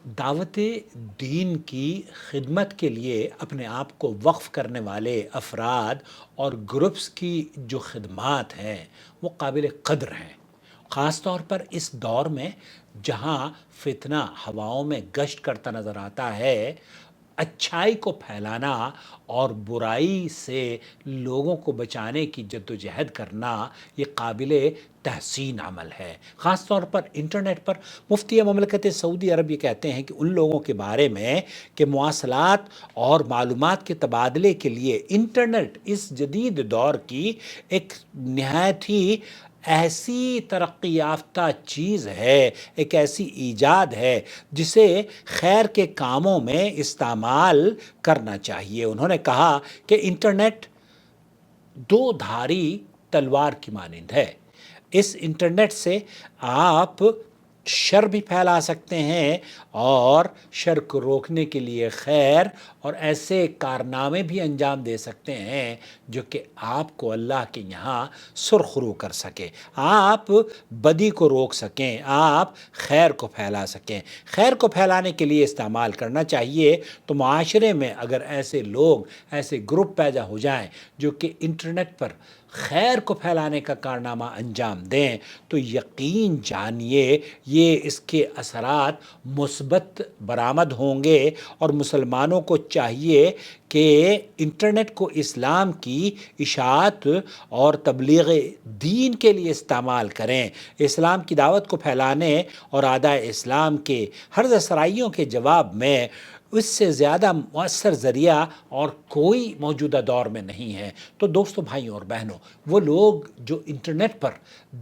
دعوت دین کی خدمت کے لیے اپنے آپ کو وقف کرنے والے افراد اور گروپس کی جو خدمات ہیں وہ قابل قدر ہیں، خاص طور پر اس دور میں جہاں فتنہ ہواؤں میں گشت کرتا نظر آتا ہے۔ اچھائی کو پھیلانا اور برائی سے لوگوں کو بچانے کی جدوجہد کرنا یہ قابل تحسین عمل ہے۔ خاص طور پر انٹرنیٹ پر مفتی مملکت سعودی عرب یہ کہتے ہیں کہ ان لوگوں کے بارے میں کہ مواصلات اور معلومات کے تبادلے کے لیے انٹرنیٹ اس جدید دور کی ایک نہایت ہی ایسی ترقی یافتہ چیز ہے، ایک ایسی ایجاد ہے جسے خیر کے کاموں میں استعمال کرنا چاہیے۔ انہوں نے کہا کہ انٹرنیٹ دو دھاری تلوار کی مانند ہے۔ اس انٹرنیٹ سے آپ شر بھی پھیلا سکتے ہیں اور شر کو روکنے کے لیے خیر اور ایسے کارنامے بھی انجام دے سکتے ہیں جو کہ آپ کو اللہ کے یہاں سرخرو کر سکے، آپ بدی کو روک سکیں، آپ خیر کو پھیلا سکیں۔ خیر کو پھیلانے کے لیے استعمال کرنا چاہیے۔ تو معاشرے میں اگر ایسے لوگ، ایسے گروپ پیدا ہو جائیں جو کہ انٹرنیٹ پر خیر کو پھیلانے کا کارنامہ انجام دیں تو یقین جانیے یہ اس کے اثرات مثبت برآمد ہوں گے، اور مسلمانوں کو چاہیے کہ انٹرنیٹ کو اسلام کی اشاعت اور تبلیغ دین کے لیے استعمال کریں، اسلام کی دعوت کو پھیلانے اور اعدائے اسلام کے ہر سرائیوں کے جواب میں اس سے زیادہ مؤثر ذریعہ اور کوئی موجودہ دور میں نہیں ہے۔ تو دوستوں، بھائیوں اور بہنوں، وہ لوگ جو انٹرنیٹ پر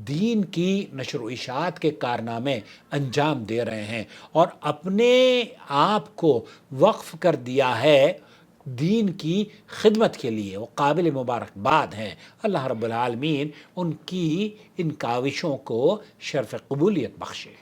دین کی نشر و اشاعت کے کارنامے انجام دے رہے ہیں اور اپنے آپ کو وقف کر دیا ہے دین کی خدمت کے لیے، وہ قابل مبارکباد ہیں۔ اللہ رب العالمین ان کی ان کاوشوں کو شرف قبولیت بخشے۔